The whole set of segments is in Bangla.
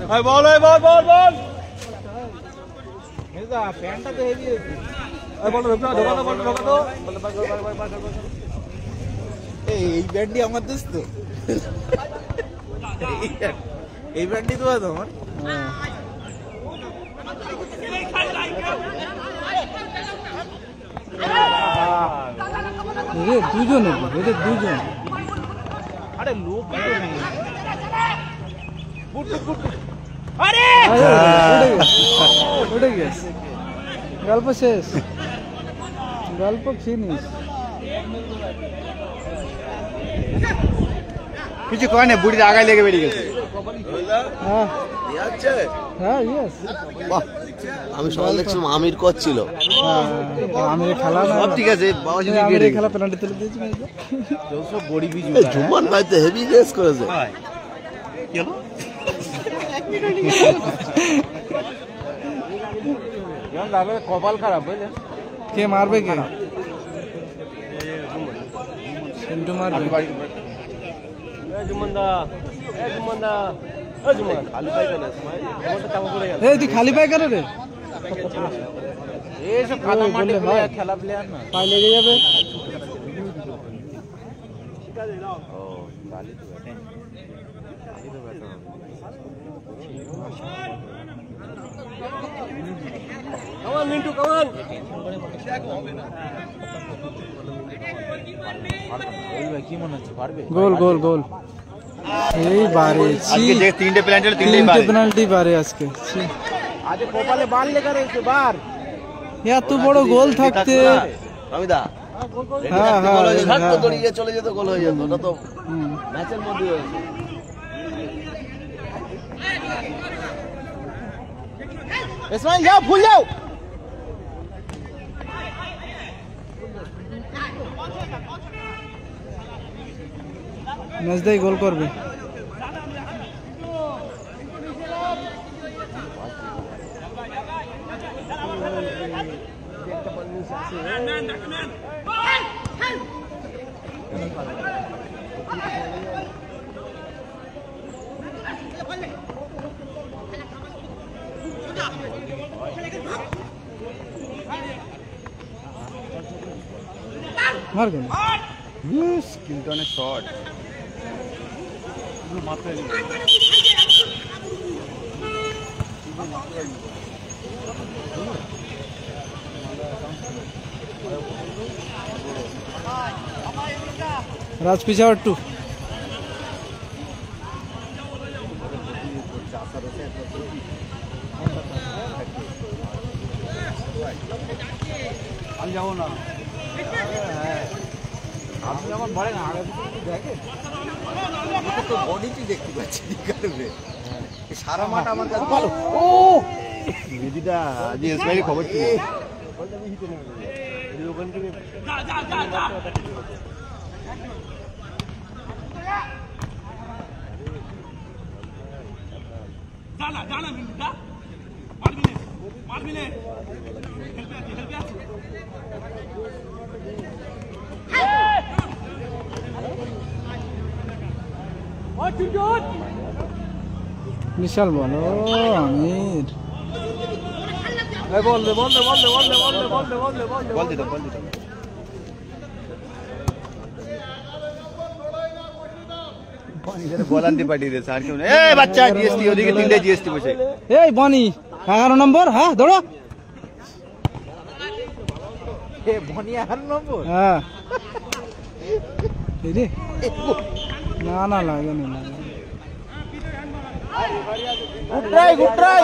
বল বল বল বল প্যান্টটা তো হেভি আছে। এই ব্যান্ডটি আমার দোস্ত তো, এই ব্যান্ডটি তো তোমার। দুজন এদের দুজন। আরে লোক উঠে গেছে, গল্প শেষ, গল্প ফিনিশ। কিছু কয় না, বুড়ির আগায় লেগে বেরিয়ে গেছে। আমি সকাল দেখছিলাম আমির কোচ ছিল। আমির খেলা সব ঠিক আছে, খেলা পেনাল্টি তুলে দিয়েছি। ঝুম্মান ভাই তো হেভি রেস করেছে। কপাল খারাপ বুঝলেন। কে মারবে? কে সিন্টু মারবে? তুই খালি পায় কেন রে? খেলা প্লেয়ার না, পায়ে লেগে যাবে। মিন্টু কামান কি মনে হচ্ছে পারবে? গোল গোল গোল। এই বারে তিনটে পেনাল্টি বারে আজকে। আজ কপালে বাল লেখা রয়েছে বার। এত বড় গোল থাকতে রমিদা চলে যেত, গোল হয়ে যেত। ওটা তো ম্যাচের মধ্যে হয়েছে। इसमें जाओ, भूल जाओ। ম্যাচটাই গোল করবে। মারবেন কিল্টনের শট রাজ পিছাওয়ার টু। আমি যাবো না, আপনি যখন বলেন আগে দেখে তো বডিটি দেখতে পাচ্ছি সারা মাঠ আমার কাছে ভালো। ও দিদিটা আজ ইসমাইলি খবর ছিল। বিশাল বলো আমির। বল দে বল দে বল দে বল দে বল দে বল দে বল দে বল দে বল দে বল দে। বলান্তি পাঠিয়ে দিয়েছে আর কেউ না। এই বাচ্চা জিএসটি ওদিকে তিনটে জিএসটি বসে। এই বনি 11 নম্বর। হ্যাঁ দৌড়ো। এ বনি 11 নম্বর। হ্যাঁ এই রে, না না লাগেনি না। Good try good try.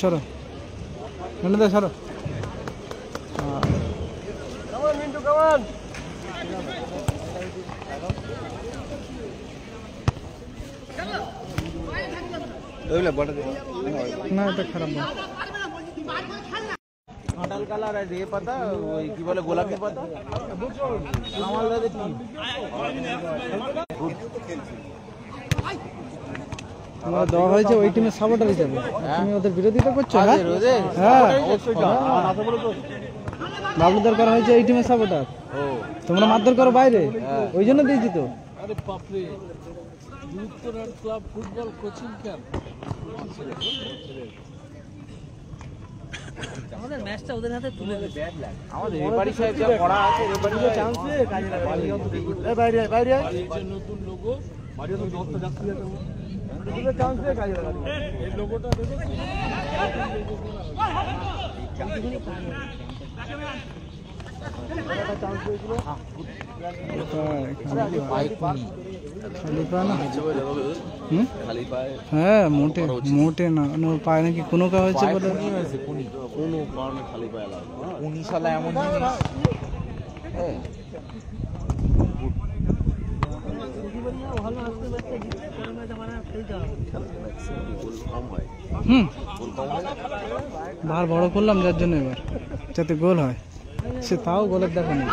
সরো সরো। মিন্টু কামান না, এটা খারাপ না। কাঁঠাল কালার আর এ পাতা ওই কি বলে গোলাপি পাতা আমার দাদা টিম দেওয়া হয়েছে ওই টিমের সাপোর্টার হিসাবে। তুমি ওদের বিরোধিতা করছো? হ্যাঁ বাবলুদার করা হয়েছে এই টিমের সাপোর্টার। তোমরা মারধর করো বাইরে, ওই জন্য দিয়েছি তো। আরে বাপরে, যুক্তরাজ্য ক্লাব ফুটবল কোচিং ক্যাম্প। আমাদের ম্যাচটা ওদের হাতে তুলে দিয়েছে। আমাদের রেফারি সাহেব যা পড়া আছে, রেফারি চান্স দিয়ে কাজে লাগাবে। এই বাইরে বাইরে এই যে নতুন লোগো, মারিও তো দশটা যাত্রী আছে, দুটো চান্স দিয়ে কাজে লাগাবে। এই লোগোটা দেখেছি। খালি পায়ে হ্যাঁ মোটে মোটে না, পায় নাকি কোনো কা হয়েছে বলে। কোনো কারণে খালি পায়ে লাগবে। উনি শালা এমন জিনিস। হ্যাঁ ভালো আসতে পারছে, খেলতে হবে। গোল কম হয়, হুম, গোল কম হয়। বার বড় করলাম যার জন্য এবার যাতে গোল হয়, সে তাও গোলের দেখা নেই।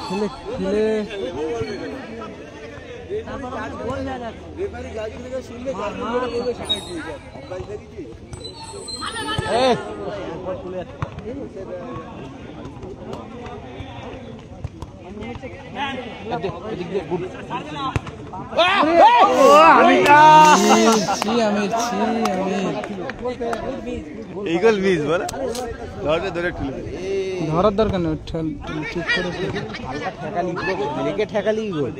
খেলে খেলে তারপর গোল হয়ে যাচ্ছে। রেফারি গাড়ি থেকে শুনলে গাড়ি বলবে সেটাই ঠিক আছে। আমরা দেখি ইগল মিস বলে ধরে ধরে ঠুলে ধরার দরকার নেই, ঠিক করে হালকা ঠেকালি লেগে ঠেকালি গোল।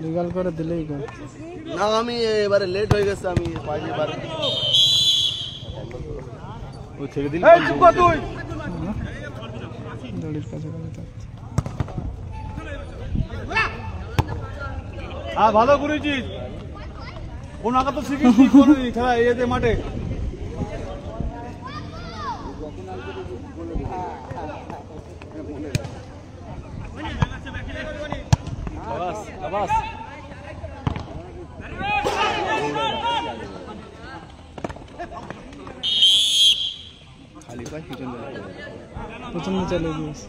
লিগাল করে দিলেই গোল। না আমি এবারে লেট হয়ে গেছে, আমি পাইনি এবারে ও ছেড়ে দিল। এই চুপ কর তুই। দড়ির কাছে থাকতে। হ্যাঁ ভালো করেছিস, কোন আঘাত তো শিখিস কোন খেলা এতে মাঠে। খালি পায়ে পিছনে পেছনে চলে গিয়েছে।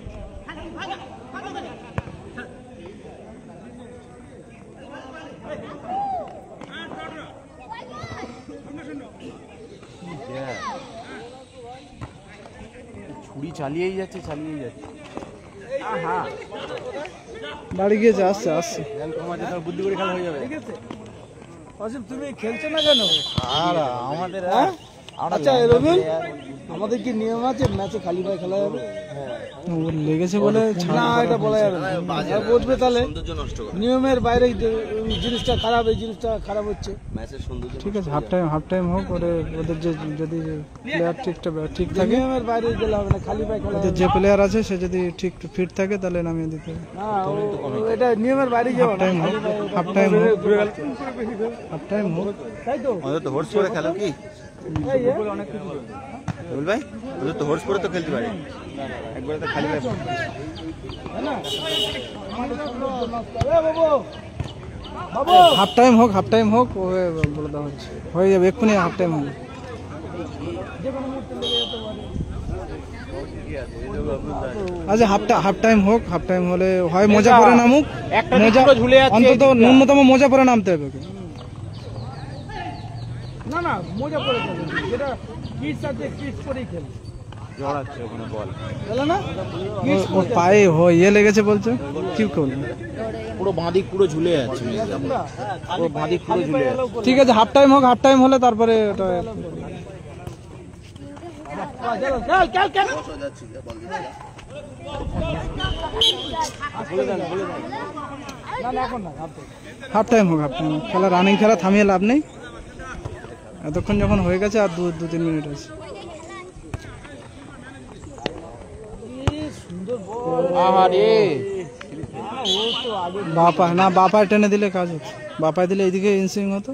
ছুরি চালিয়েই যাচ্ছে চালিয়েই যাচ্ছে। বাড়ি গিয়েছে, আসছে আসছে। বুদ্ধি করে খেলা হয়ে যাবে। অসীম তুমি খেলছো না কেন? আর আমাদের আচ্ছা রবিন, আমাদের কি নিয়ম আছে ম্যাচে খালি পায়ে খেলা যাবে? ওর লেগেছে বলে না, এটা বলা যাবে না। বুঝবে তাহলে নষ্ট করে নিয়মের বাইরে জিনিসটা খারাপ, এই জিনিসটা খারাপ হচ্ছে। ম্যাচের সৌন্দর্য। ঠিক আছে, হাফ টাইম হোক, ওদের যে যদি প্লেয়ার ঠিক থাকে, নিয়মের বাইরে গেলে হবে না, খালি পায়ে খেলা। ওদের যে প্লেয়ার আছে সে যদি ঠিক ফিট থাকে তাহলে নামিয়ে দিতে হবে। না, এটা নিয়মের বাইরে যাবে। হাফ টাইম হোক, হাফ টাইম হোক, তাই তো। ওদের তো হোর্স করে খেলো কি অনেক কিছু রবিল ভাই, ওদের তো হোর্স করে তো খেলতে পারে, একবারে তো খালি পায়ে। হাফ টাইম হোক, বলে দেওয়া হচ্ছে, হয়ে যাবে এক্ষুনি হাফ টাইম হবে। আচ্ছা হাফ টাইম হোক, হাফ টাইম হলে হয় মোজা পরে নামুক, মোজা অন্তত ন্যূনতম মোজা পরে নামতে হবে। না না, মোজা পরে খেলবে, যেটা কিস আছে কিস পরেই খেলবে। জড়াচ্ছে ওখানে বল খেলে না, ওর পায়ে ইয়ে লেগেছে বলছে, কি করবে? পুরো বাঁদিক পুরো ঝুলে যাচ্ছে, পুরো বাঁদিক পুরো ঝুলে যাচ্ছে। ঠিক আছে হাফ টাইম হোক, হাফ টাইম হলে তারপরে ওটা হাফ টাইম হোক, খেলা রানিং খেলা থামিয়ে লাভ নেই। এতক্ষণ যখন হয়ে গেছে আর 2-3 মিনিট আছে। বাপায় না, বাপায় টেনে দিলে কাজ হতো, বাপায় দিলে এইদিকে ইনসুইং হতো।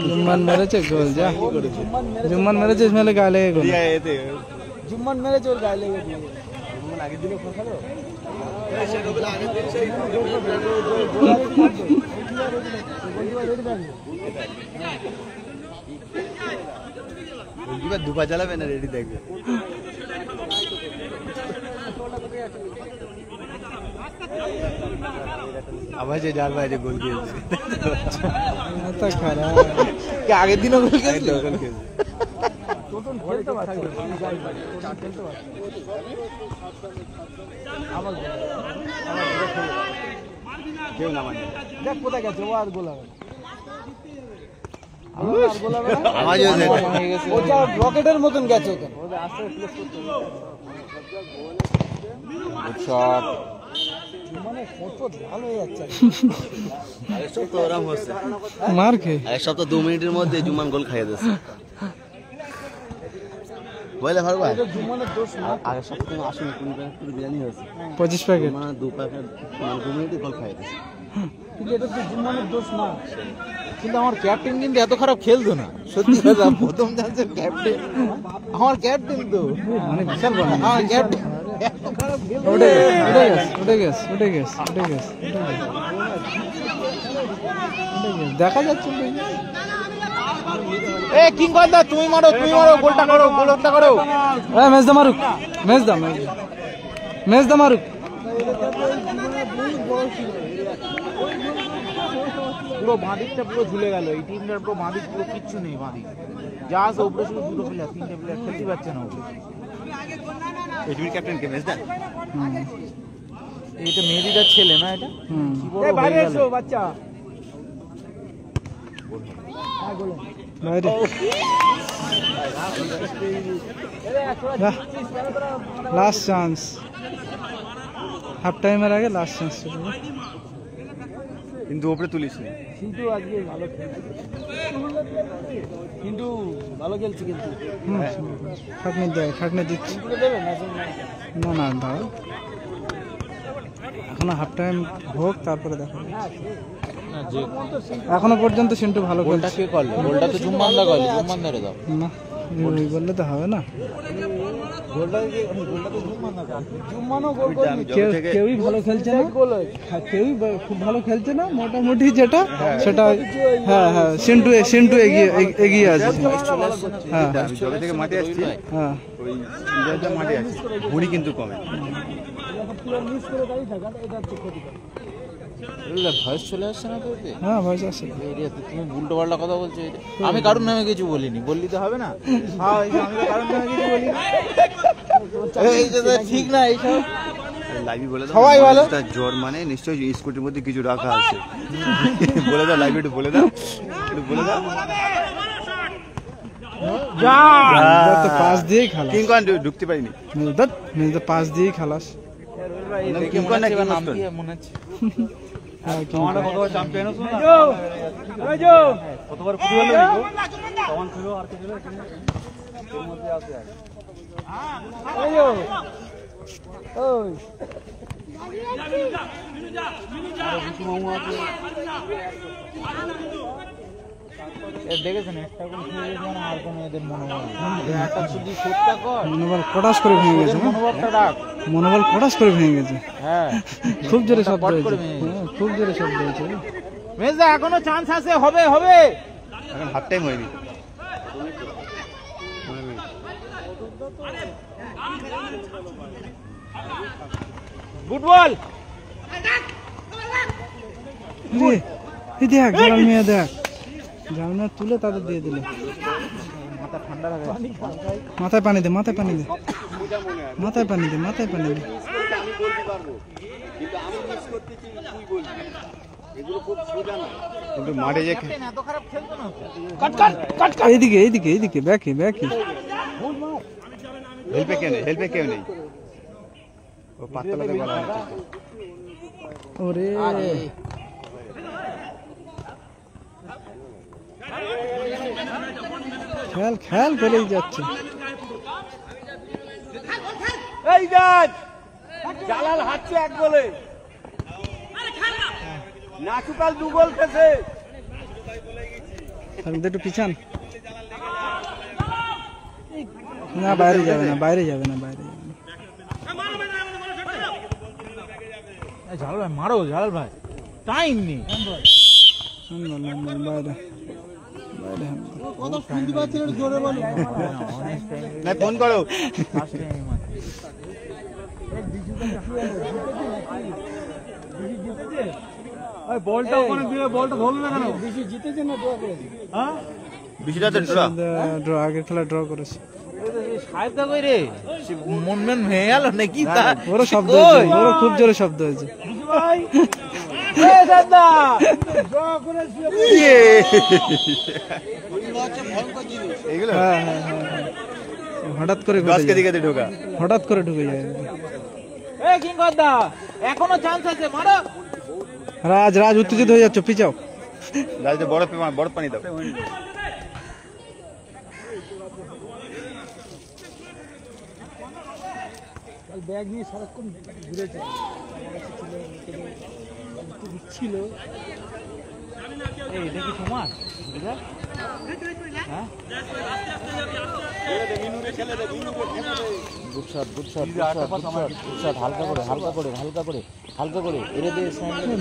জুম্মান মেরেছে গোল, যা জুম্মান মেরেছে, মেলে গায়ে লেগে গোল। জুম্মান মেরেছে, ওর গায়ে লেগে দিয়ে আগের দিনে খেলো। গোলকিপার দুপা চালাবে না, রেডি দেখবে। আবার যে যার বাইরে গোল খেয়েছে, মাথা খারাপ। আগের দিনও গোল খেয়েছিল। খেলতে পারছে কেউ নামানি দেখ কোথায় গেছে, ও আর গোল হবে না। রকেটের মতন গেছে ওখানে। মানে কত ভালো হয়ে যাচ্ছে। মার খেয়ে এক সপ্তাহ 2 মিনিটের মধ্যে জুমান গোল খাইয়ে দিচ্ছে। বলে ভাই জুমানের দোষ না, আগের সপ্তাহে 80 মিনিট বিরিয়ানি হয়েছে, 25 প্যাকেট, মানে 2 প্যাকেট 2 মিনিটে গোল খাইয়ে দিচ্ছে। কিন্তু এটা তো জুমানের দোষ না। কিন্তু আমার ক্যাপ্টেন কিন্তু এত খারাপ খেলতো না, সত্যি কথা। প্রথম চান্সের ক্যাপ্টেন, আমার ক্যাপ্টেন তো মানে বিশাল বড় আমার ক্যাপ্টেন এত খারাপ খেলতো। দেখা যাচ্ছে। এ কিং কর্দা, তুমি মারো গোলটা করো, গোলটা করো। ম্যাচ দা মারুক, ম্যাচ দা মারুক। পুরো বাঁদিকটা পুরো ঝুলে গেল, এই টিমটার পুরো বাঁদিক পুরো কিচ্ছু নেই। বাঁদিক যা আছে উপরে শুধু 2 প্লেয়ার 3টে প্লেয়ার খেলতে পারছে না। এই টিমের ক্যাপ্টেন কে মেজদা? এটা মেহেদিদার ছেলে না? এটা কি বড় বাইরে হয়ে গেল। এসো বাচ্চা, বাইরে। লাস্ট চান্স, হাফ টাইমের আগে লাস্ট চান্স ছিল। কিন্তু ওপরে তুলিস না। কিন্তু আজকে ভালো খেলছে, কিন্তু ভালো খেলছে। কিন্তু খাটনি দিচ্ছে না দাও, এখনো হাফ টাইম হোক, তারপরে দেখো। এখনো পর্যন্ত সিন্টু ভালো খেলছে। কে করলো গোলটা? তো জুম্মানদা করলো, জুম্মানদারে দাও না, ওই বললে তো হবে না। কেউই ভালো খেলছে না, কেউই খুব ভালো খেলছে না, মোটামুটি যেটা সেটা। হ্যাঁ, সিন্টু এগিয়ে আছে। হ্যাঁ, যবে থেকে মাঠে আসছি, হ্যাঁ, ওই মাঠে আছে, ভুড়ি কিন্তু কমে। ভয়েস চলে আসছে না তোকে? হ্যাঁ ভয়েস আসছে। তুমি উল্টো পাল্টা কথা বলছো। আমি কারণ নামে কিছু বলিনি, বললি তো হবে না। হ্যাঁ, আমি তো কারণ নামে কিছু বলিনি। ঠিক না এইসব লাইভে বলে দাও, সবাই ভালো। তার জ্বর মানে নিশ্চয়ই স্কুটির মধ্যে কিছু রাখা আছে। বলে দাও, লাইভে একটু বলে দাও, পাস দিয়েই খালাস। কিং কর্ন ঢুকতে পারিনি। পাস দিয়েই খালাস। কিং কর্ন না কিং নাম কর্ন? কি মনে হচ্ছে? চ্যাম্পিয়ন কতবার ফুটবল লিখো তখন ছিল আর কিছু এখানে এর মধ্যে আছে। দেখেছেন একটা কোন খেয়ে গেছে না, আর কোন এদের মনোবল একটা শুধু শটটা কর, মনোবল কটাস করে ভেঙে গেছে। মনোবলটা রাখ, মনোবল কটাস করে ভেঙে গেছে। হ্যাঁ খুব জোরে শব্দ পট হয়েছে, করে ভেঙে গেছে। খুব জোরে শব্দ হয়েছে। মেজদা এখনো চান্স আছে, হবে হবে। এখন হাফ টাইম হয়নি। Good ball. এই দেখ জালাল মিয়া, দেখ জালাল মিয়া তুলে তাদের দিয়ে দিল। মাথা ঠান্ডা লাগে। মাথায় পানি দে, মাথায় পানি দে, মাথায় পানি দে, মাথায় পানি দে। কিন্তু মাঠে যে এত খারাপ খেলতো না। এইদিকে এইদিকে এইদিকে, ব্যাকে ব্যাকে। হেল্পে কেউ নেই। ও পাতলাতে বলা হচ্ছে। ওরে খেল খেল পেলেই যাচ্ছে। এই দেখ জালাল হাঁটছে এক গোলে, নাচুকাল 2 গোল খেয়েছে। একটু পিছান না, বাইরে যাবে না, বাইরে যাবে না, বাইরে যাবে না। জালাল ভাই মারো, জালাল ভাই টাইম নেই। বাইরে না ফোন করো। বলটা ওখানে দিয়ে বলটা ধরলো না কেন? বেশি জিতেছে না ড্র করেছে? হ্যাঁ বিশিটা তো ড্র। ড্র আগের খেলা ড্র করেছে। সাহেবটা কই রে মনমেন হয়ে গেল নাকি তা ওর শব্দ হয়েছে, ওর খুব জোরে শব্দ হয়েছে। এইগুলো হ্যাঁ হ্যাঁ হ্যাঁ হঠাৎ করে ঘটে গাছ যায়। কেটে কেটে ঢোকা। হঠাৎ করে ঢুকে যায়। এখনো চান্স আছে মারো। রাজ রাজ উত্তেজিত হয়ে যাচ্ছে, পিছাও। গাছতে বরফ পানি দাও। ব্যাগ নিয়ে সারাক্ষণ ঘুরেছে ছিল। এই দেখি তোমার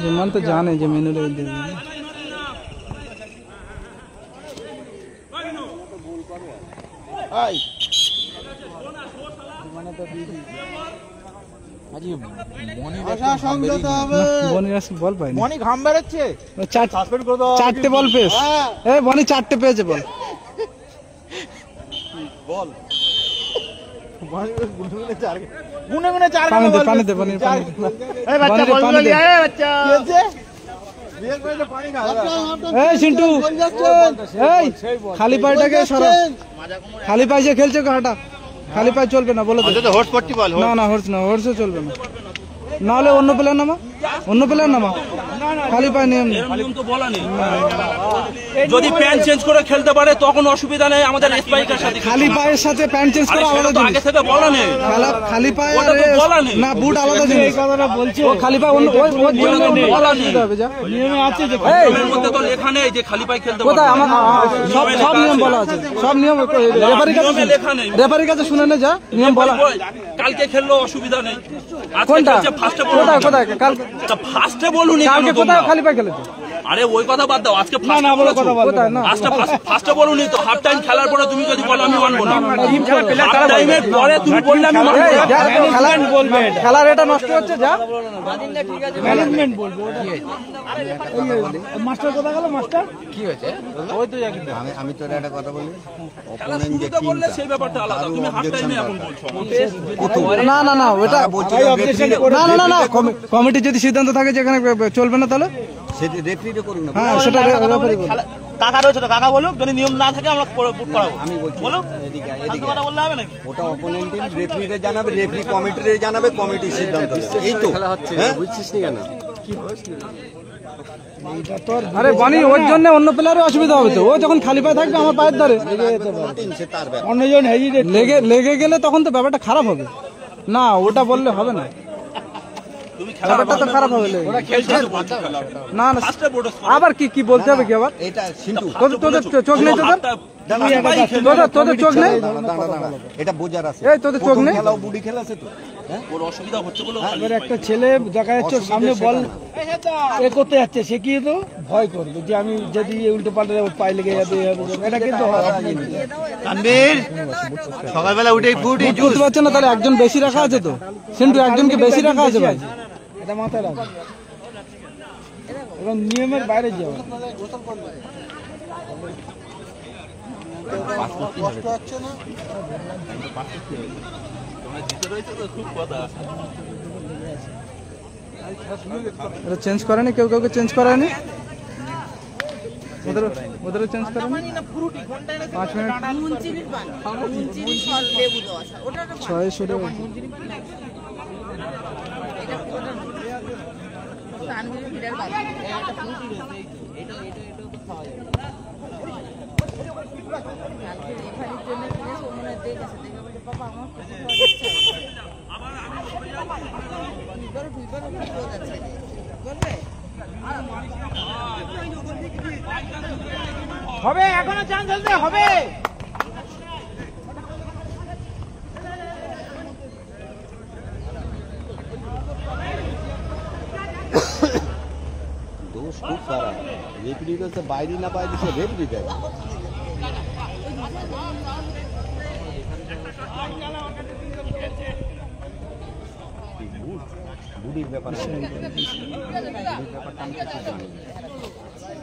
বিমান তো জানে যে মেনুর বল পাই মনি ঘাম বেরোচ্ছে। চারটে বল পেস। এই বনি চারটে পেয়েছে বল। গুনে গুনে চার পানিতে বনি পানিতে। এই সিন্টু, এই খালি পায়টাকে সরা। খালি পায়ে যে খেলছে হাঁটা, খালি পায়ে চলবে না বলে দে। হোর্স পট্টি বল। না না হর্স না, হর্সে চলবে না। নাহলে অন্য প্লেয়ার নামা, অন্য প্লেয়ার নামা। খালি পায়ে নিয়ম নেই। নিয়ম তো বলা নেই। যদি প্যান্ট চেঞ্জ করে খেলতে পারে তখন অসুবিধা নেই আমাদের স্পাইকের সাথে। খালি পায়ের সাথে প্যান্ট চেঞ্জ করা আলাদা জিনিস। আগে থেকে বলা নেই। খালি পায়ে ওটা তো বলা নেই। না বুট আলাদা জিনিস। ও খালি পায়ে অন্য বলা নেই। হবে যা নিয়মে আছে যে নিয়মের মধ্যে তো লেখা নেই যে খালি পায়ে খেলতে পারবে। কোথায় আমার সব সব নিয়ম বলা আছে, সব নিয়ম রেফারির কাছে, নিয়মে লেখা নেই। রেফারির কাছে শুনে নে যা নিয়ম বলা। কালকে খেললো অসুবিধা নেই। আজকে কোনটা খেলছে ফার্স্টে কোথায় কোথায় কাল ফার্স্টে বলুনি কালকে কোথায় খালি পায়ে খেলেছে? আরে ওই কথা বাদ দাও, আজকে না না বলো কথা বল। কোথায় না ফার্স্টে বলুনি তো, হাফ টাইম খেলার পরে তুমি যদি বলো আমি মানবো না। হাফ টাইমের পরে তুমি বললে আমি মানবো না। খেলার এটা নষ্ট হচ্ছে যা ম্যানেজমেন্ট বলবে। মাস্টার কোথা গেল? মাস্টার কি হয়েছে? ওই তো যাকে আমি তোর একটা কথা বলি, খেলা শুরুতে বললে সেই ব্যাপারটা আলাদা, তুমি হাফ টাইমে এখন বলছো। না না না ওটা না না না না কমিটির যদি সিদ্ধান্ত থাকে যেখানে চলবে না তাহলে রেফারিটা করুন না। হ্যাঁ সেটা রেফারি বলবে। কাকা রয়েছে তো, কাকা বলুক, যদি নিয়ম না থাকে আমরা বুট করাবো। আমি বলছি বলুক, এদিকে ফালতু কথা বললে হবে নাকি? ওটা অপোনেন্ট টিম রেফারিকে জানাবে, রেফারি কমিটিরে জানাবে, কমিটির সিদ্ধান্ত নেবে। এই তো খেলা হচ্ছে, বুঝছিস নি কেন? আরে বানি ওর জন্য অন্য প্লেয়ারের অসুবিধা হবে তো। ও যখন খালি পায়ে থাকবে আমার পায়ের ধারে সে তার ব্যাপার। অন্যজন লেগে গেলে তখন তো ব্যাপারটা খারাপ হবে না, ওটা বললে হবে না। ব্যাপারটা তো খারাপ হবে। না না আবার কি কি বলতে হবে কি আবার? এটা সিন্টু তোদের চোখ নেই? তোদের চোখ নেই? এটা বোঝার আছে। এই তোদের চোখ নেই? খেলাও বুড়ি খেলা আছে তো। ওর অসুবিধা হচ্ছে বলে এবার একটা ছেলে দেখা যাচ্ছে সামনে বল এ করতে যাচ্ছে, সে কি তো ভয় করবে যে আমি যদি উল্টো পাল্টে পায়ে লেগে যাবে, এটা কিন্তু তানভীর সকালবেলা উঠেই ফুটি বুঝতে পারছে না। তাহলে একজন বেশি রাখা আছে তো, কিন্তু একজনকে বেশি রাখা আছে ভাই, এটা মাথায় রাখো। এবং নিয়মের বাইরে যাও। চেঞ্জ করেনি কেউ, কাউকে চেঞ্জ করেনি, ওদেরও চেঞ্জ করেনি। 5 মিনিট 6 শুরু হবে, এখনো চান্স চলতে হবে। दोष खूब सारा है, रेफरी को से बाहरी ना पाए जिसे रेफरी देगा।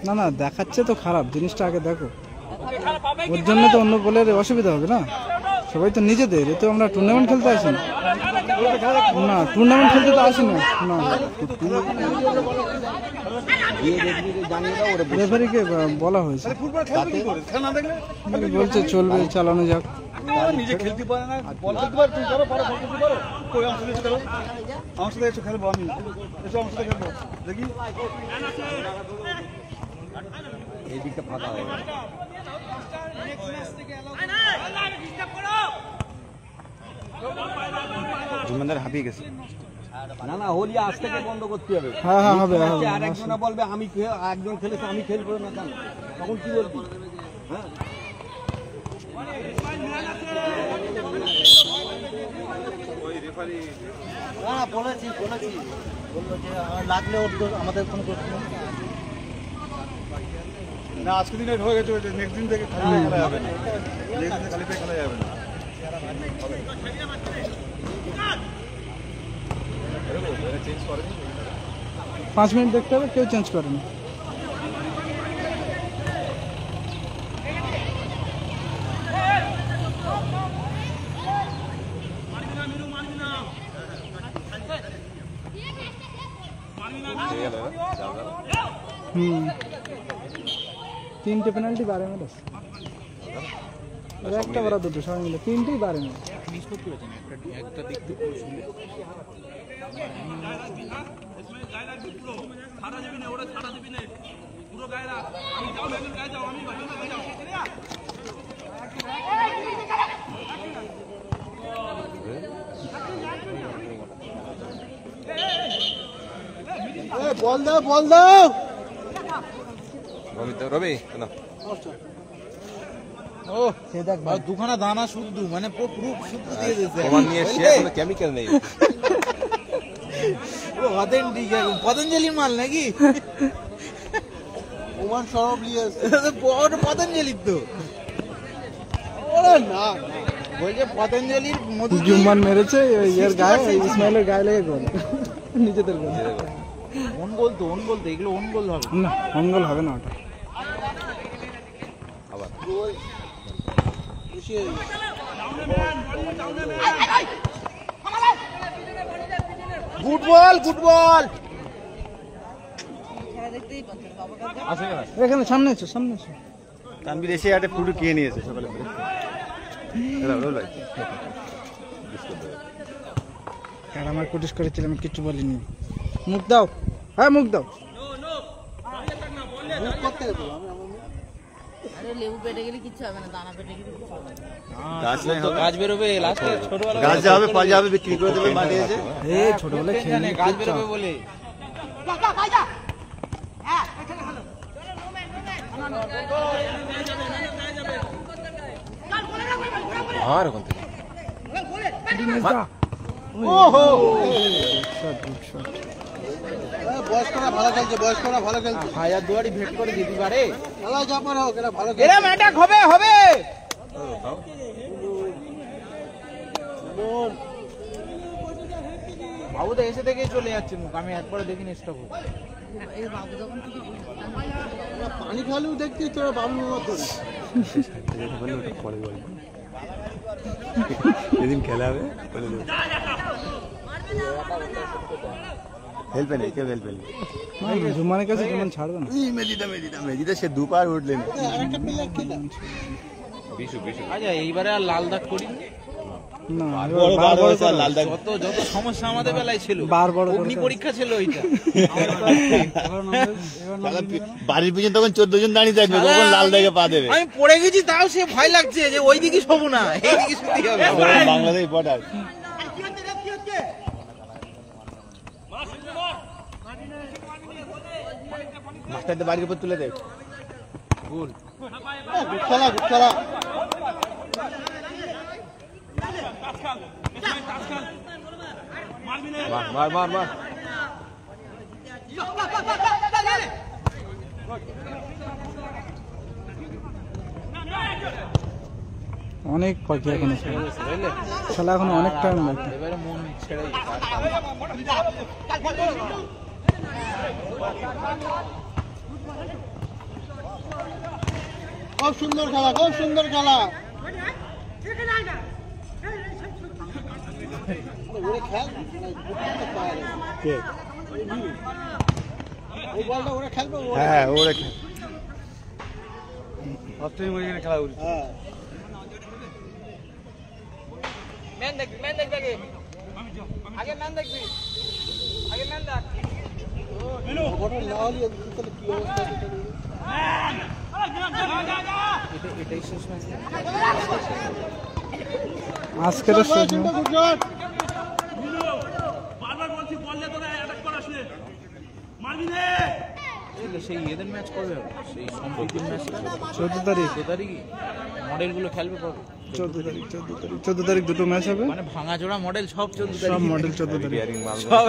না না দেখাচ্ছে তো খারাপ জিনিসটা, আগে দেখো। ওর জন্য তো অন্য বলের অসুবিধা হবে না, সবাই তো নিজেদের। এ তো আমরা টুর্নামেন্ট খেলতে আসি না, না টুর্নামেন্ট খেলতে তো আসি না। না রেফারিকে বলা হয়েছে, বলছে চলবে, চালানো যাক। নিজে খেলতে পারে না, বল খেলতে পারে, তুমি করো, পারো, বল খেলতে পারো, কই আমার সাথে খেলো, আমার সাথে একটু খেলবো, আমি এসো আমার সাথে খেলবো, দেখি এই দিকটা ফাঁকা হয়ে গেল। জুমানদার হাঁপিয়ে গেছে। না না, হোলি আজ থেকে বন্ধ করতে হবে। হ্যাঁ হ্যাঁ হবে হবে। আর একজনা বলবে আমি একজন খেলেছে আমি খেলবো না, কেন তখন কি বলবি? হ্যাঁ বলেছি বললো যে লাগলে ওর আমাদের কোনো প্রশ্ন না, আজকে দিনে হয়ে গেছে, নেক্সট দিন থেকে খালি খেলা যাবে না, নেক্সট দিন খালি খেলা যাবে না। 5 মিনিট দেখতে হবে, কেউ চেঞ্জ করে না। তিনটে পেনাল্টি বারে মেরে, একটা ওরা দুটো, সবাই মিলে তিনটেই বারে মেরে। বল দাও, বল দাও, রবি না ও সে দেখ ভাই, দুখানা দানা শুদ্ধ, মানে পুরো শুদ্ধ দিয়ে দিয়েছে, প্রমাণ নিয়ে এসে কোনো কেমিক্যাল নেই, পুরো অথেন্টিক একদম পতঞ্জলি মাল নাকি, প্রমাণ সব নিয়ে আসছে, পতঞ্জলির তো। ওরে না, বলছে পতঞ্জলির মধু জুম্মান মেরেছে এর গায়ে, ইসমাইলের গায়ে লেগে গোল, নিজেদের গোল। ওন গোল তো, ওন গোল তো, এগুলো ওন গোল হবে না, অঙ্গল হবে না ওটা। গুড বল, গুড বল, এখানে সামনে এসো, সামনে এসো। তানভীর এসে একটা ফুটো খেয়ে নিয়েছে সকালে করে। আর আমার কুটিস করেছিল, আমি কিছু বলিনি। মুখ দাও, হ্যাঁ মুখ দাও। আরে লেবু পেটে গেলে কিচ্ছু হবে না, দানা পেটে গেলে কিচ্ছু হবে না। গাছ নাই হবে, গাছ বেরোবে লাস্টে, ছোটবেলা গাছ যাবে, পা যাবে, বিক্রি করে দেবে, মাটি এসে এই ছোটবেলায় খেয়ে নিয়ে গাছ বেরোবে বলে। আর ওখান থেকে বয়স্করা ভালো খেলছে, বয়স্করা ভালো খেলছে, হাজার দুয়ারি ভেট করে দিতে পারে, খেলা যা পারে হোক, এরা ভালো এরা ম্যাটাক হবে হবে। বাবু তো এসে থেকেই চলে যাচ্ছে মুখ, আমি একবারে দেখিনি স্টপ। এই বাবু যখন থেকে পানি খালেও দেখছি তোরা বাবুর মতো যেদিন খেলা হবে হেল্পে নেই, কেউ হেল্পে নেই। জুম্মানের কাছে জুম্মান ছাড়বে না। মেজিদা সে দুপার উঠলেন। আচ্ছা এইবারে আর লাল দাগ করি না, যত সমস্যা আমাদের বেলায় ছিল, অগ্নি পরীক্ষা ছিল ওইটা। বাড়ির পিছনে তখন 14 জন দাঁড়িয়ে থাকবে, কখন লাল দাগে পা দেবে। আমি পড়ে গেছি, তাও সে ভয় লাগছে যে ওই দিকে শোবো না, এইদিকে শুতে হবে। বাংলাদেশ বর্ডার মাস্টারদের বাড়ির উপর তুলে দেয়। খেলা খেলা মার মার মার। অনেক পাখি এখনো খেলা এখনো অনেক টাইম লাগবে। এবারে মন ছেড়ে খুব সুন্দর খেলা, খুব সুন্দর খেলা। হ্যাঁ ওরে খেলা উঠছে। আজকের শেষ ম্যাচ। সেই এদের ম্যাচ কবে হবে? সেই সম্প্রীতির ম্যাচ 14 তারিখ, 14 তারিখে মডেলগুলো খেলবে কবে? 14 তারিখ দুটো ম্যাচ হবে। মানে ভাঙা জোড়া মডেল সব 14 সব তারিখ মডেল 14 তারিখ। সব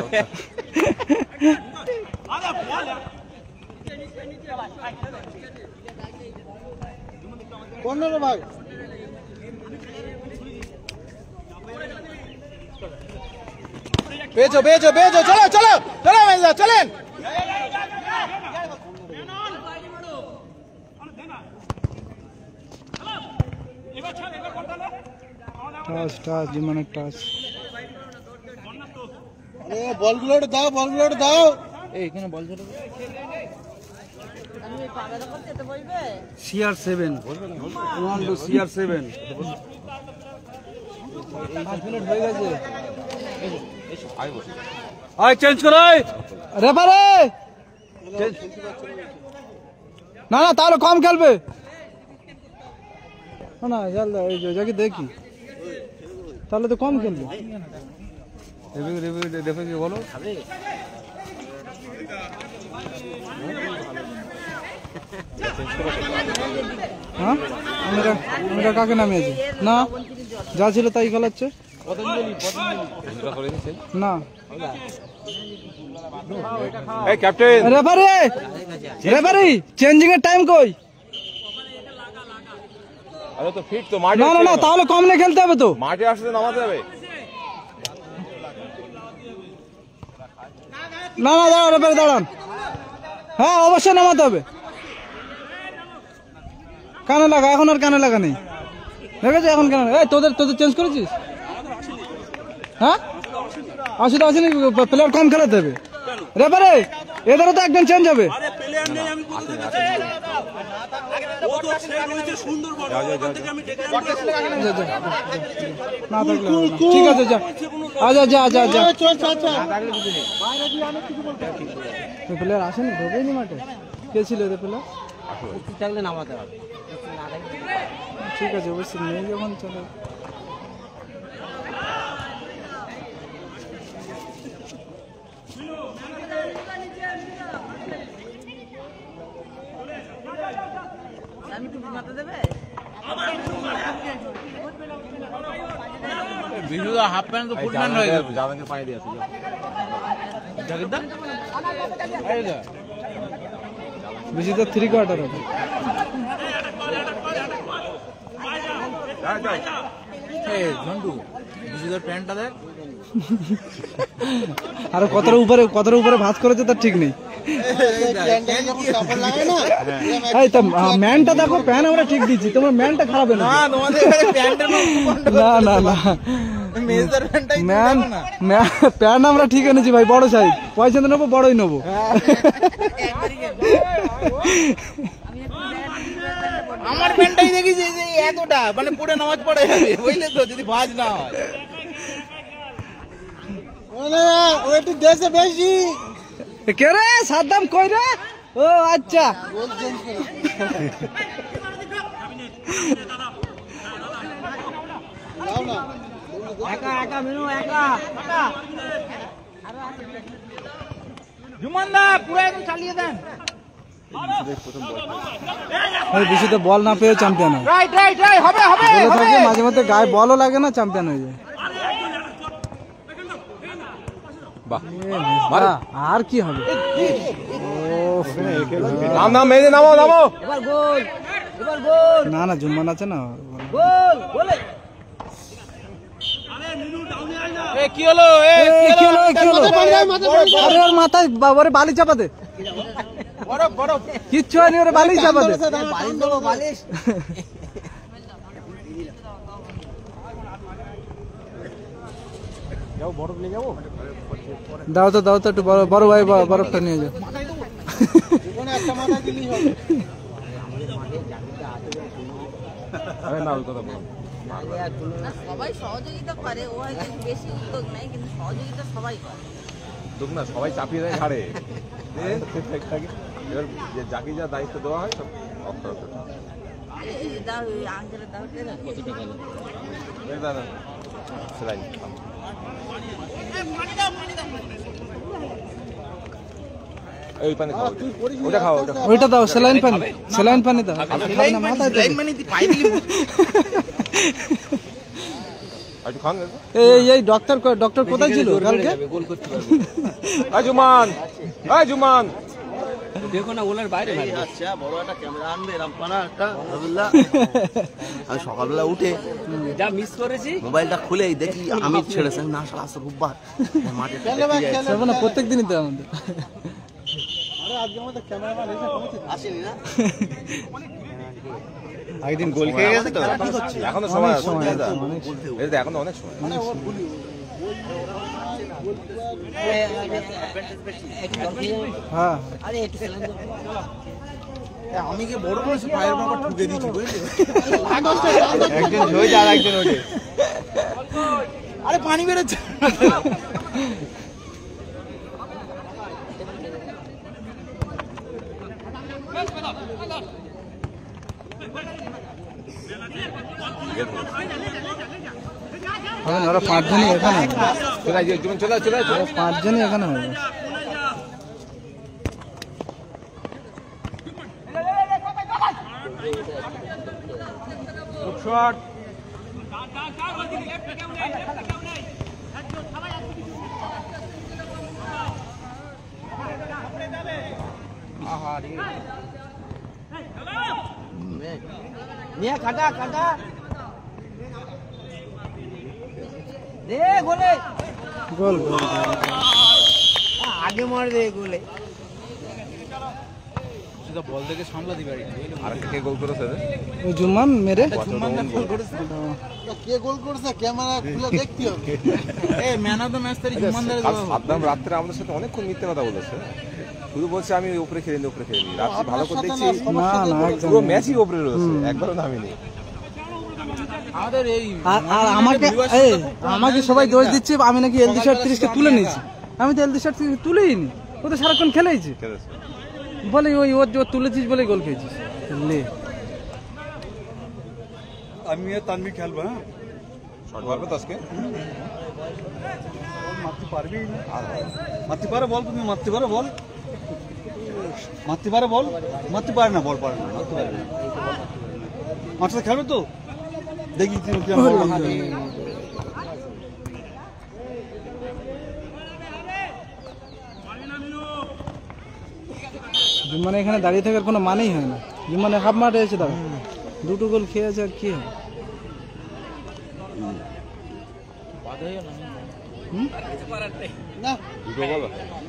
পনেরো ভাগ পেয়েছো পেয়েছো পেয়েছো, চলো চলো চলো মেজদা চলেন। টাচ জিমানের টাচ। বলগুলো দাও, বলগুলো দাও। এই এখানে বল চলে আমি পাগলা করতে তো বলবে CR7 রোনাল্ডো CR7 হয়ে গেছে। আয় চেঞ্জ করো রেফারে না না তাহলে কম খেলবে না জলদি এই যে যাকে দেখি তাহলে তো কম খেলবে। দেখো কি বলো হ্যাঁ আমরা কাকে নামিয়েছি না যা ছিল তাই খেলাচ্ছে না। এই ক্যাপ্টেন রেফারি রেফারি চেঞ্জিং এর টাইম কই? আরে তো ফিট তো মাঠে না না না তাহলে কম নিয়ে খেলতে হবে তো। মাঠে আসতে নামাতে হবে। না না দাঁড়ান রেফারি দাঁড়ান। হ্যাঁ অবশ্যই নামাতে হবে। কানে লাগা এখন আর কানে লাগা নেই দেখেছি এখন কেন? এই তোদের তোদের চেঞ্জ করেছিস? হ্যাঁ আসলে আসেনি প্লেয়ার কম খেলাতে হবে। রেফারি এদেরও তো একজন চেঞ্জ হবে। না থাকলে হবে না। ঠিক আছে যা আচ্ছা যা যা যা। প্লেয়ার আসেনি ঢোকেনি মাঠে। কে ছিল এদের প্লেয়ার? থাকলে নামাতে হবে। ঠিক আছে অবশ্যই নেই যখন চলো। আমি টুপি মাথা দেবে বিজুদা হাফ প্যান্ট তো ফুল প্যান্ট হয়ে গেছে। জামাকে পানি দিয়ে আসো জাকিরদা বেশি তো 3 কোয়ার্টার হবে। এই ঝন্টু বিজুদার প্যান্টটা দেখ। আর কতর উপরে ভাঁজ করেছে তার ঠিক নেই। এই তো ম্যানটা দেখো প্যান আমরা ঠিক দিচ্ছি তোমার ম্যানটা খারাপ না। না তোমাদের প্যান্টের না না না মেজদার প্যান্টটাই ম্যান প্যান আমরা ঠিক এনেছি ভাই বড় সাইজ। পয়সা তো নেবো বড়ই নেবো। আমার প্যান্টটাই দেখিস যে এতটা মানে পড়ে নামাজ পড়ে যাবে বুঝলে তো যদি ভাঁজ না হয়। ও একটু দেশে বেশি কে রে সাদ্দাম কই রে? ও আচ্ছা একা একা মেনু একা জুমানদা পুরো একদম চালিয়ে দেন। বিশুতে বল না পেয়ে চ্যাম্পিয়ন হয়। রাইট রাইট রাইট হবে হবে বলে থাকে মাঝে মধ্যে গায়ে বলও লাগে না চ্যাম্পিয়ন হয়ে যায়। আর কি হবে? নাম নাম মেজে নামো নামো। এবার গোল এবার গোল না না জুম্মান আছে না কি হলো আরে ওর মাথায় বাবারে বালি চাপা দে কিচ্ছু হয়নি ওরে বালি চাপা দে দাও তো একটু বড় ভাই বরফটা নিয়ে যাও না, সবাই সহযোগিতা করে, ও হয়তো একটু বেশি উদ্যোগ নেয়, কিন্তু সহযোগিতা সবাই করে। দুঃখ না, সবাই চাপিয়ে দেয় ঘাড়ে। এবার যাকে যা দায়িত্ব দেওয়া হয় সব এই দাও, এই আঙ্কেলের দাও, দাদা সেলাই ওই পানি খাও, ওটা খাও, ওইটা দাও, স্যালাইন পানি দাও। একটু খান। এই ডক্টর কোথায় ছিল কালকে? জুমান দেখো না, ওলার বাইরে আচ্ছা, বড় একটা ক্যামেরা আনবে, রামপানা একটা রবিল্লাহ। আমি সকালবেলা উঠে যা মিস করেছি মোবাইলটা খুলেই দেখি আমি ছেড়েছেন না, সারা আসতে রোববার মাঠে প্রত্যেক দিনই তো আমাদের আসেনি না। একদিন গোল খেয়ে গেছে তো, এখন তো সময় আছে, এখন তো অনেক সময়। হ্যাঁ আমি কি বড় করেছি পায়ের বাবা ঠুকে দিচ্ছি বুঝলি, একজন ঝই আর একজন ওঠে। আরে পানি বেরোচ্ছে। ওরা 5 জনই এখানে, চলে 5 জনই এখানে হবে। গোল আগে মার দে গোলে। বল থেকে সামলা দিবে আর কে গোল করেছে? ওই জুম্মান মেরে কে গোল করেছে ক্যামেরা খুলে দেখতে হবে। এই ম্যান অফ দ্য ম্যাচ তারি জুমানদার দেওয়া হবে। সাদ্দাম রাত্রে আমাদের সাথে অনেকক্ষণ মিথ্যে কথা বলেছে, শুধু বলছে আমি উপরে খেলে নি। রাত্রে ভালো করে দেখছি না পুরো ম্যাচই উপরে রয়েছে, একবারও নামেনি। আমাদের এই আর আমাকে সবাই দোষ দিচ্ছে আমি নাকি এলডি শার্ট 30 কে তুলে নিয়েছি। আমি তো এলডি শার্ট তুলেই নি, ও তো সারাক্ষণ খেলেইছে। বলে ওই ওর তুলেছিস বলে গোল খেয়েছিস। আমি আর তানভি খেলবো। হ্যাঁ, শট মারবে তো আজকে, মারতে পারবি? মারতে পারে বল, তুমি মারতে পারো বল, মারতে পারে বল, মারতে পারে না, বল পারে না, মারতে পারে না। আমার সাথে খেলবে তো, দেখি তুমি কি জুম্মানে এখানে দাঁড়িয়ে থাকার কোনো মানেই হয় না। জুম্মানে হাফ মাঠে এসে দাঁড়া, 2টো গোল খেয়েছে, আর কি হবে?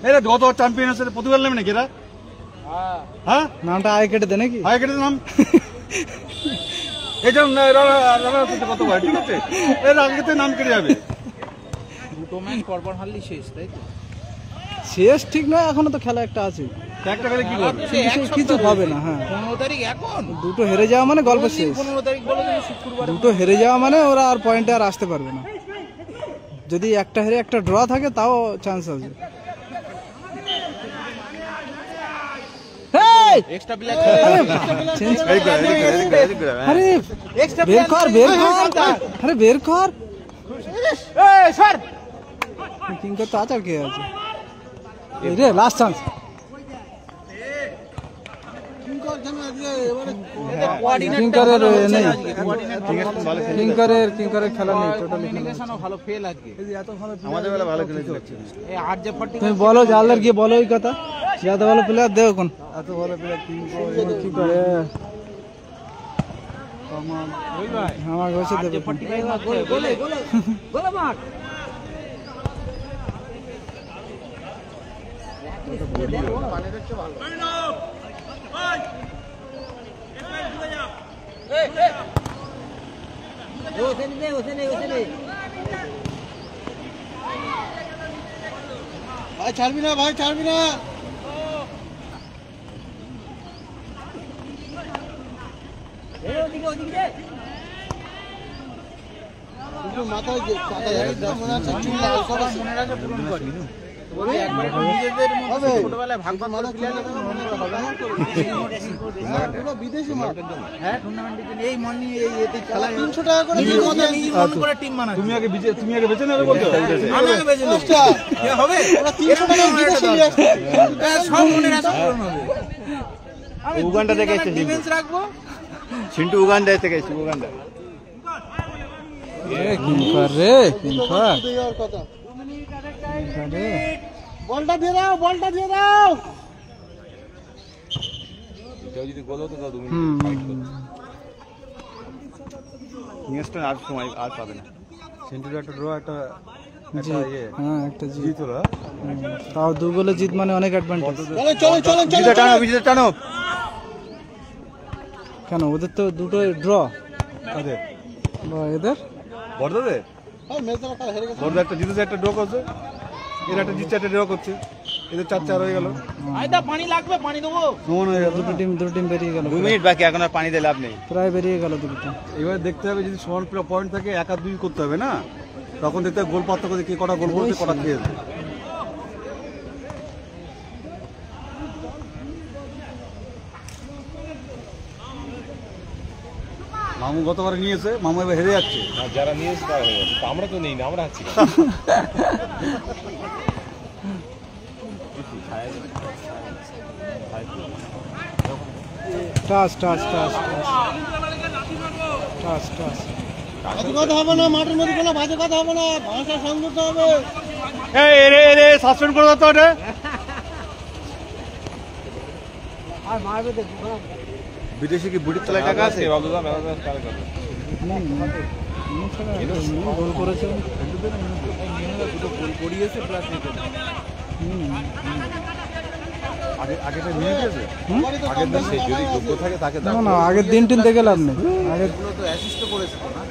এরা গত চ্যাম্পিয়ন আছে, প্রতিবার নেবে নাকি এরা? হ্যাঁ, নামটা আয় কেটে দে নাকি? হাই কেটে নাম এই জন্য কত ভাই, ঠিক আছে, এর আগে তো নাম কেটে যাবে। 2টো ম্যাচ পরপর হারলি শেষ, তাই তো? শেষ ঠিক নয়, এখনো তো খেলা একটা আছে, একটা খেলে কি করবে? কিছু হবে না। হ্যাঁ, 15 তারিখ এখন 2টো হেরে যাওয়া মানে গল্প শেষ। 15 তারিখ বলে তুমি শুক্রবার 2টো হেরে যাওয়া মানে ওরা আর পয়েন্টে আর আসতে পারবে না। যদি একটা হেরে একটা ড্র থাকে তাও চান্স আছে। এক্সট্রা প্লেয়ার আরে বের কর, আরে বের কর। কিংকর তো আচার কে আছে রে, লাস্ট চান্স। কিংকরের নেই, কিংকরের খেলা নেই, টোটালি ভালো ফেল আজকে। আমাদের বেলা ভালো খেলেছিল। এই আরজে 40 তুমি বলো, জালদার গিয়ে বলো ওই কথা, যত ভালো প্লেয়ার দেও কোন এত ভালো প্লেয়ার কি করে। আমাকে বসে দেবে ভাই ছাড়বি না, ভাই ছাড়বি না। মাথায় মনে আছে চুল লাল করে মনে রাখে পূরণ করি ছোটবেলায় ভাগ ভাগ করে বিদেশি মাল। হ্যাঁ টুর্নামেন্টের জন্য এই মনি এই এতে খেলা 300 টাকা করে টিম বানায়। তুমি আগে বেচে নেবে বলছো? আমি আগে বেচে নেব। কি হবে? ওরা 300 টাকা বিদেশি নিয়ে আসছে। সব মনে রাখা পূরণ হবে। আমি উগান্ডা থেকে এসেছি। ডিফেন্স রাখবো। সিন্টু উগান্ডা থেকে এসেছি, উগান্ডা। এ কিংপার রে, কিংপার দেওয়ার কথা। রে বলটা দিয়ে দাও, বলটা দিয়ে দাও। কেউ যদি গোল হতো তাহলে 2 মিনিট হুম নেক্সট আর সময় আর পাবে না। সেন্টুরি একটা ড্র একটা জি হ্যাঁ একটা জিত জিত হলো। তাও 2 গোলে জিত মানে অনেক অ্যাডভান্টেজ। চলো চলো চলো টানো, বিজয় টানো। কেন ওদের তো দুটো ড্র আরে বা এদের বড়দে বড়দে একটা জিতেছে, একটা ড্র করছে, এর একটা জিতছে, একটা ড্র করছে, এদের 4-4 হয়ে গেল। পানি লাগবে, পানি দেবো। সমান হয়ে গেল। দুটো টিম বেরিয়ে গেল, 2 মিনিট বাকি, এখন আর পানি দিয়ে লাভ নেই। প্রায় বেরিয়ে গেল দুটো টিম। এবার দেখতে হবে যদি সমান পয়েন্ট থাকে 1-2 করতে হবে না, তখন দেখতে হবে গোল পার্থক্য কে কটা গোল করতে, কটা খেয়েছে। মামু গতবার নিয়েছে, মামু এবার হেরে যাচ্ছে। যারা নিয়েছে তারা হয়ে যাচ্ছে, আমরা তো নেই না, আমরা আছি না। টাস টাস টাস টাস টাস বাজে কথা হবে না, মাঠের মধ্যে কোনো বাজে কথা হবে না, ভাষা সংযত হবে। সাসপেন্ড করে দাও তো এটা। বিদেশি কি বুড়ির তলায় টাকা আছে? গোল করেছে, গোল করিয়েছে প্লাস আগেটা নিয়ে গেছে, আগের দিন সেই যদি যোগ্য থাকে তাকে না না আগের দিন দেখে লাভ নেই, আগের তো অ্যাসিস্ট করেছে না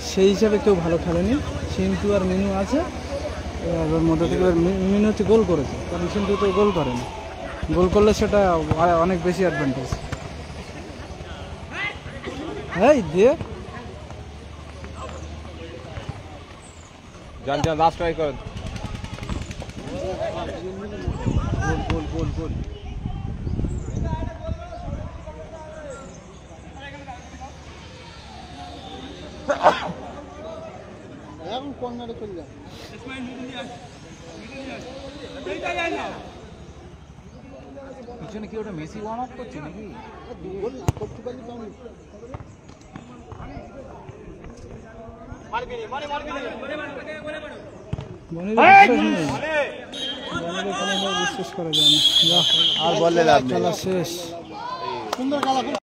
সেই হিসাবে কেউ ভালো খেলেনি। সিন্টু আর মিনু আছে, ওর মধ্যে থেকে মিনু হচ্ছে গোল করেছে, কারণ সিন্টু তো গোল করেনি। গোল করলে সেটা অনেক বেশি অ্যাডভান্টেজ। এই দিয়ে যান লাস্ট ট্রাই করেন। গোল এখন কর্নারে চলে যায়। পিছনে কি ওটা মেসি ওয়ার্ম আপ করছে নাকি? গোল না করতে পারলি তো আমি বিশ্বাস করা যায় না। আর বললে লাভ নেই। খেলা শেষ। সুন্দর খেলা।